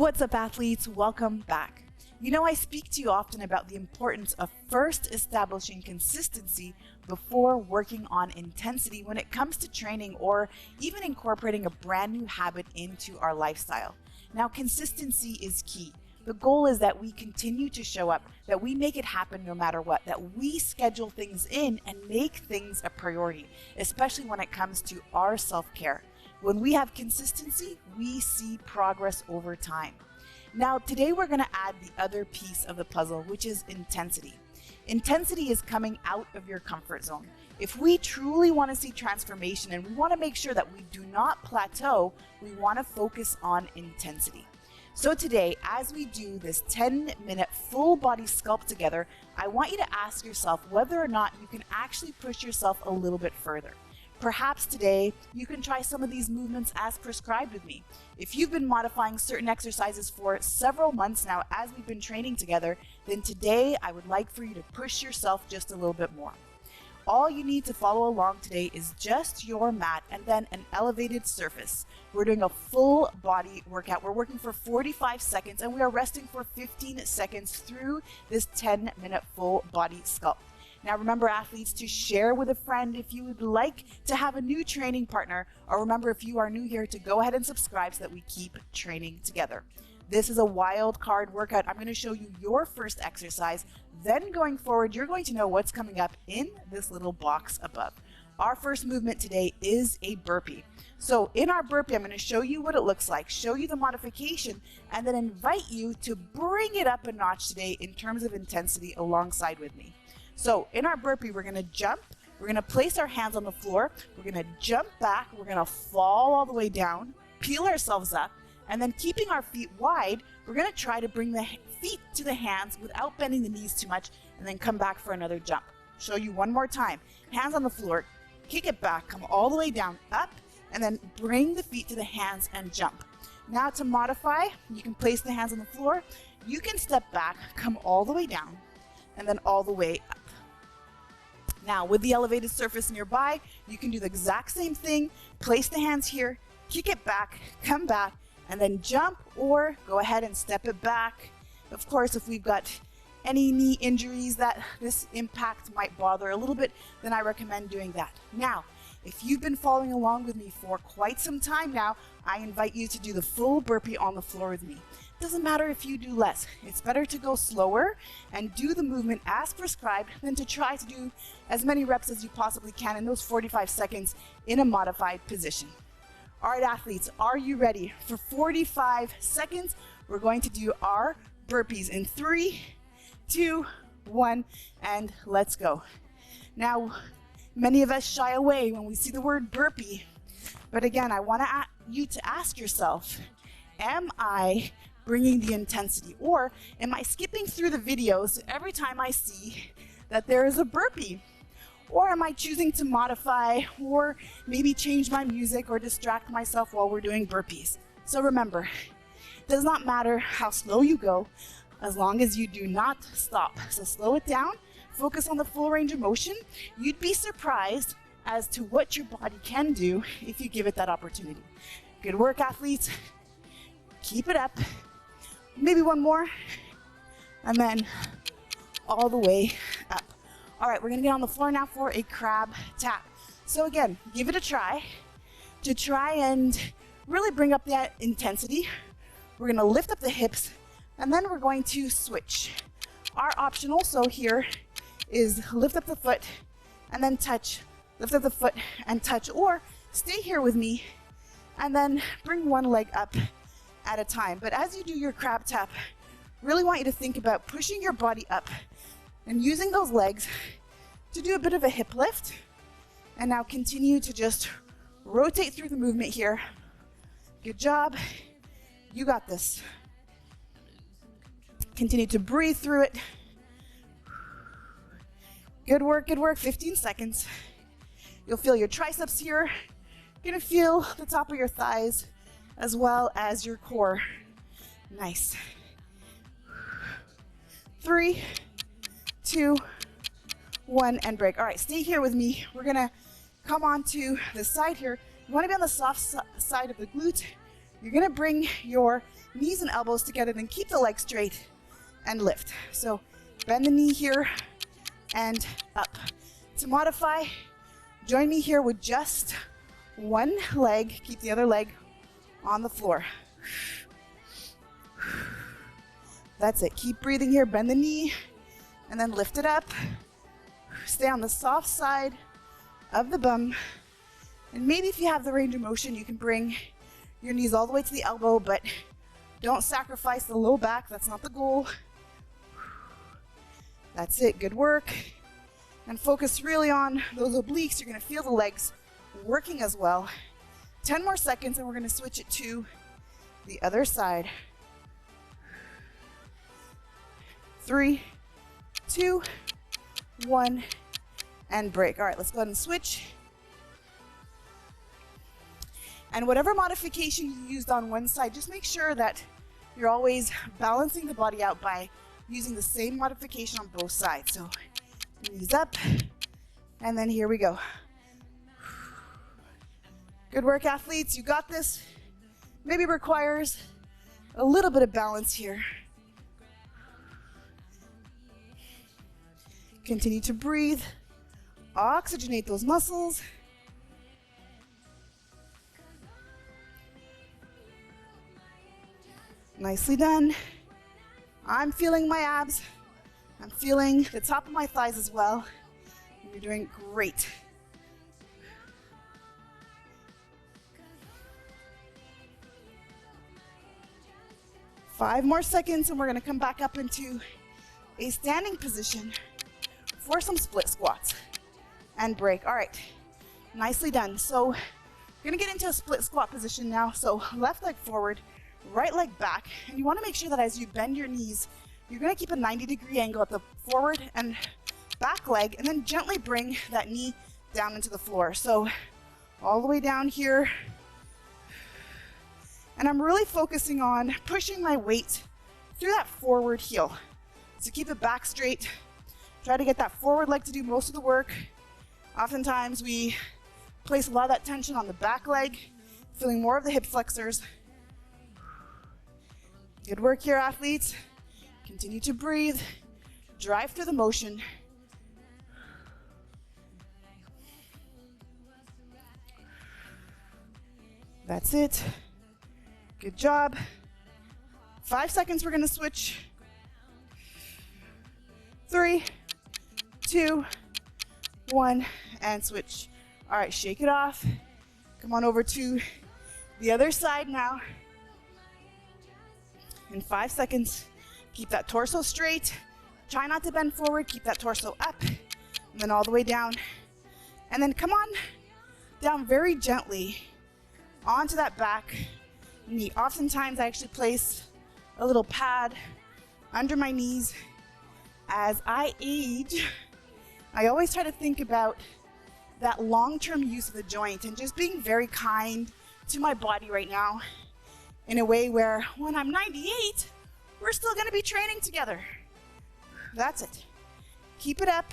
What's up, athletes? Welcome back. You know, I speak to you often about the importance of first establishing consistency before working on intensity when it comes to training or even incorporating a brand new habit into our lifestyle. Now, consistency is key. The goal is that we continue to show up, that we make it happen no matter what, that we schedule things in and make things a priority, especially when it comes to our self-care. When we have consistency, we see progress over time. Now, today we're going to add the other piece of the puzzle, which is intensity. Intensity is coming out of your comfort zone. If we truly want to see transformation and we want to make sure that we do not plateau, we want to focus on intensity. So today, as we do this 10-minute full body sculpt together, I want you to ask yourself whether or not you can actually push yourself a little bit further. Perhaps today you can try some of these movements as prescribed with me. If you've been modifying certain exercises for several months now as we've been training together, then today I would like for you to push yourself just a little bit more. All you need to follow along today is just your mat and then an elevated surface. We're doing a full body workout. We're working for 45 seconds and we are resting for 15 seconds through this 10-minute full body sculpt. Now remember, athletes, to share with a friend if you would like to have a new training partner, or remember, if you are new here, to go ahead and subscribe so that we keep training together. This is a wild card workout. I'm going to show you your first exercise. Then going forward, you're going to know what's coming up in this little box above. Our first movement today is a burpee. So in our burpee, I'm going to show you what it looks like, show you the modification, and then invite you to bring it up a notch today in terms of intensity alongside with me. So in our burpee, we're going to jump, we're going to place our hands on the floor, we're going to jump back, we're going to fall all the way down, peel ourselves up, and then keeping our feet wide, we're going to try to bring the feet to the hands without bending the knees too much, and then come back for another jump. Show you one more time. Hands on the floor, kick it back, come all the way down, up, and then bring the feet to the hands and jump. Now to modify, you can place the hands on the floor, you can step back, come all the way down, and then all the way up. Now, with the elevated surface nearby, you can do the exact same thing. Place the hands here, kick it back, come back, and then jump, or go ahead and step it back. Of course, if we've got any knee injuries that this impact might bother a little bit, then I recommend doing that. Now, if you've been following along with me for quite some time now, I invite you to do the full burpee on the floor with me. Doesn't matter if you do less. It's better to go slower and do the movement as prescribed than to try to do as many reps as you possibly can in those 45 seconds in a modified position. All right, athletes, are you ready? For 45 seconds, we're going to do our burpees in 3, 2, 1, and let's go. Now, many of us shy away when we see the word burpee, but again, I want you to ask yourself, am I bringing the intensity, or am I skipping through the videos every time I see that there is a burpee? Or am I choosing to modify or maybe change my music or distract myself while we're doing burpees? So remember, it does not matter how slow you go as long as you do not stop. So slow it down, focus on the full range of motion. You'd be surprised as to what your body can do if you give it that opportunity. Good work, athletes. Keep it up. Maybe one more, and then all the way up. All right, we're gonna get on the floor now for a crab tap. So again, give it a try. To try and really bring up that intensity, we're gonna lift up the hips, and then we're going to switch. Our option also here is lift up the foot, and then touch. Lift up the foot and touch, or stay here with me, and then bring one leg up at a time. But as you do your crab tap, really want you to think about pushing your body up and using those legs to do a bit of a hip lift. And now continue to just rotate through the movement here. Good job. You got this. Continue to breathe through it. Good work, good work. 15 seconds. You'll feel your triceps here. You're gonna feel the top of your thighs as well as your core. Nice. 3, 2, 1, and break. All right, stay here with me. We're gonna come on to the side here. You wanna be on the soft side of the glute. You're gonna bring your knees and elbows together, then keep the leg straight and lift. So bend the knee here and up. To modify, join me here with just one leg. Keep the other leg on the floor. That's it. Keep breathing here. Bend the knee and then lift it up. Stay on the soft side of the bum. And maybe if you have the range of motion, you can bring your knees all the way to the elbow, but don't sacrifice the low back. That's not the goal. That's it. Good work. And focus really on those obliques. You're going to feel the legs working as well. 10 more seconds, and we're going to switch it to the other side. 3, 2, 1, and break. All right, let's go ahead and switch. And whatever modification you used on one side, just make sure that you're always balancing the body out by using the same modification on both sides. So knees up, and then here we go. Good work, athletes. You got this. Maybe requires a little bit of balance here. Continue to breathe. Oxygenate those muscles. Nicely done. I'm feeling my abs. I'm feeling the top of my thighs as well. You're doing great. Five more seconds, and we're going to come back up into a standing position for some split squats and break. All right, nicely done. So we're going to get into a split squat position now. So left leg forward, right leg back, and you want to make sure that as you bend your knees, you're going to keep a 90-degree angle at the forward and back leg, and then gently bring that knee down into the floor. So all the way down here. And I'm really focusing on pushing my weight through that forward heel. So keep it back straight. Try to get that forward leg to do most of the work. Oftentimes we place a lot of that tension on the back leg, feeling more of the hip flexors. Good work here, athletes. Continue to breathe. Drive through the motion. That's it. Good job. 5 seconds, we're going to switch. 3, 2, 1, and switch. All right, shake it off. Come on over to the other side now. In 5 seconds, keep that torso straight. Try not to bend forward. Keep that torso up, and then all the way down. And then come on down very gently onto that back knee. Oftentimes I actually place a little pad under my knees. As I age, I always try to think about that long-term use of the joint and just being very kind to my body right now in a way where when I'm 98, we're still going to be training together. That's it. Keep it up.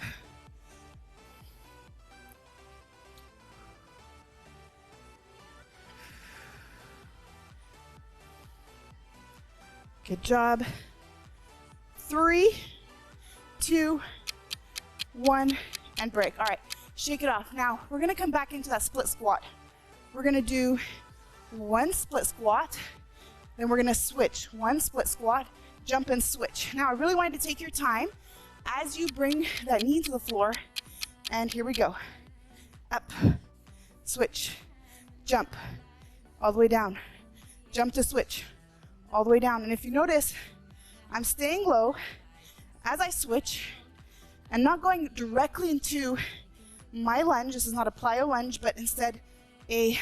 Good job. 3, 2, 1, and break. All right, shake it off. Now, we're gonna come back into that split squat. We're gonna do one split squat, then we're gonna switch. One split squat, jump and switch. Now, I really want you to take your time as you bring that knee to the floor, and here we go. Up, switch, jump, all the way down, jump to switch, all the way down. And if you notice, I'm staying low as I switch and not going directly into my lunge. This is not a plyo lunge, but instead a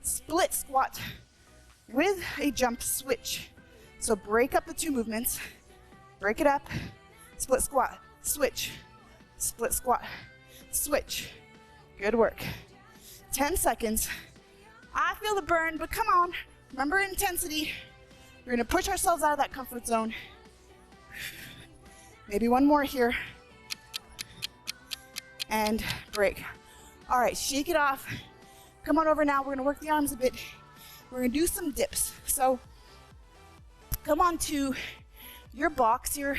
split squat with a jump switch. So break up the two movements, break it up, split squat, switch, split squat, switch. Good work. 10 seconds. I feel the burn, but come on, remember intensity. We're gonna push ourselves out of that comfort zone. Maybe one more here. And break. All right, shake it off. Come on over now, we're gonna work the arms a bit. We're gonna do some dips. So come onto your box or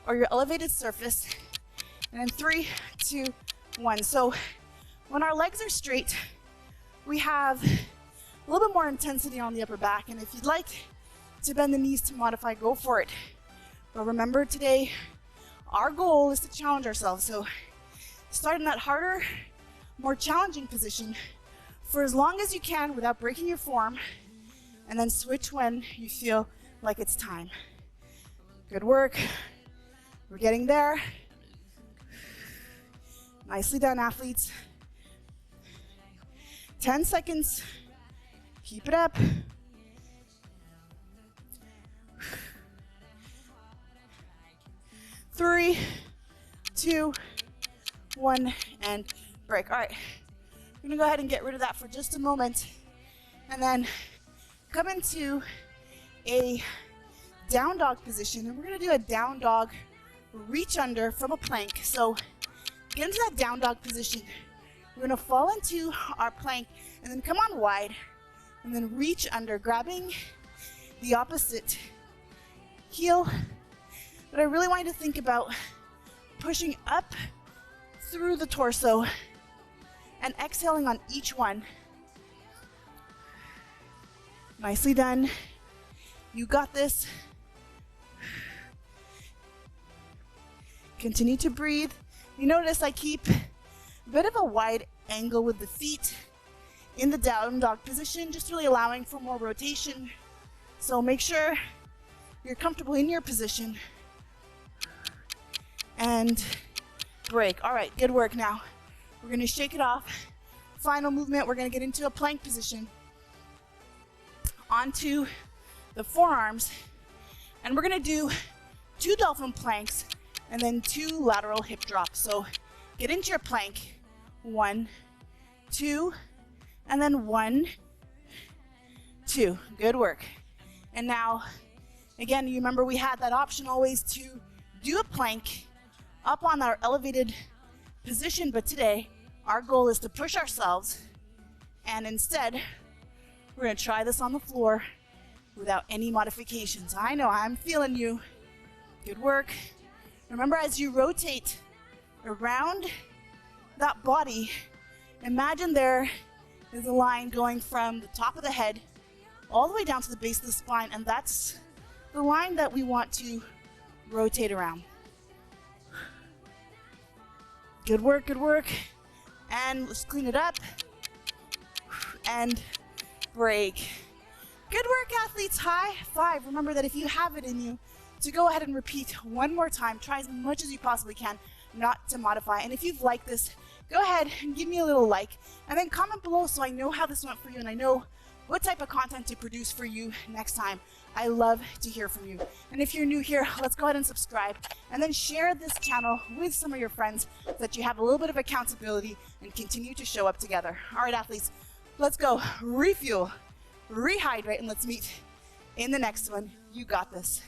your elevated surface, and then 3, 2, 1. So when our legs are straight, we have a little bit more intensity on the upper back, and if you'd like to bend the knees to modify, go for it. But remember, today our goal is to challenge ourselves, so start in that harder, more challenging position for as long as you can without breaking your form, and then switch when you feel like it's time. Good work. We're getting there. Nicely done, athletes. 10 seconds. Keep it up. Three, 2, 1, and break. All right, I'm gonna go ahead and get rid of that for just a moment, and then come into a down dog position, and we're gonna do a down dog reach under from a plank. So get into that down dog position. We're gonna fall into our plank and then come on wide and then reach under, grabbing the opposite heel. But I really want you to think about pushing up through the torso and exhaling on each one. Nicely done. You got this. Continue to breathe. You notice I keep a bit of a wide angle with the feet in the down dog position, just really allowing for more rotation. So make sure you're comfortable in your position. And break. All right, good work. Now we're going to shake it off. Final movement, we're going to get into a plank position onto the forearms, and we're going to do 2 dolphin planks and then 2 lateral hip drops. So get into your plank, 1, 2, and then 1, 2. Good work. And now, again, you remember we had that option always to do a plank up on our elevated position, but today our goal is to push ourselves, and instead we're going to try this on the floor without any modifications. I know, I'm feeling you. Good work. Remember, as you rotate around that body, imagine there is a line going from the top of the head all the way down to the base of the spine, and that's the line that we want to rotate around. Good work, good work. And let's clean it up. And break. Good work, athletes. High 5. Remember that if you have it in you, to go ahead and repeat one more time. Try as much as you possibly can not to modify. And if you've liked this, go ahead and give me a little like, and then comment below so I know how this went for you and I know what type of content to produce for you next time. I love to hear from you. And if you're new here, let's go ahead and subscribe, and then share this channel with some of your friends so that you have a little bit of accountability and continue to show up together. All right, athletes, let's go refuel, rehydrate, and let's meet in the next one. You got this.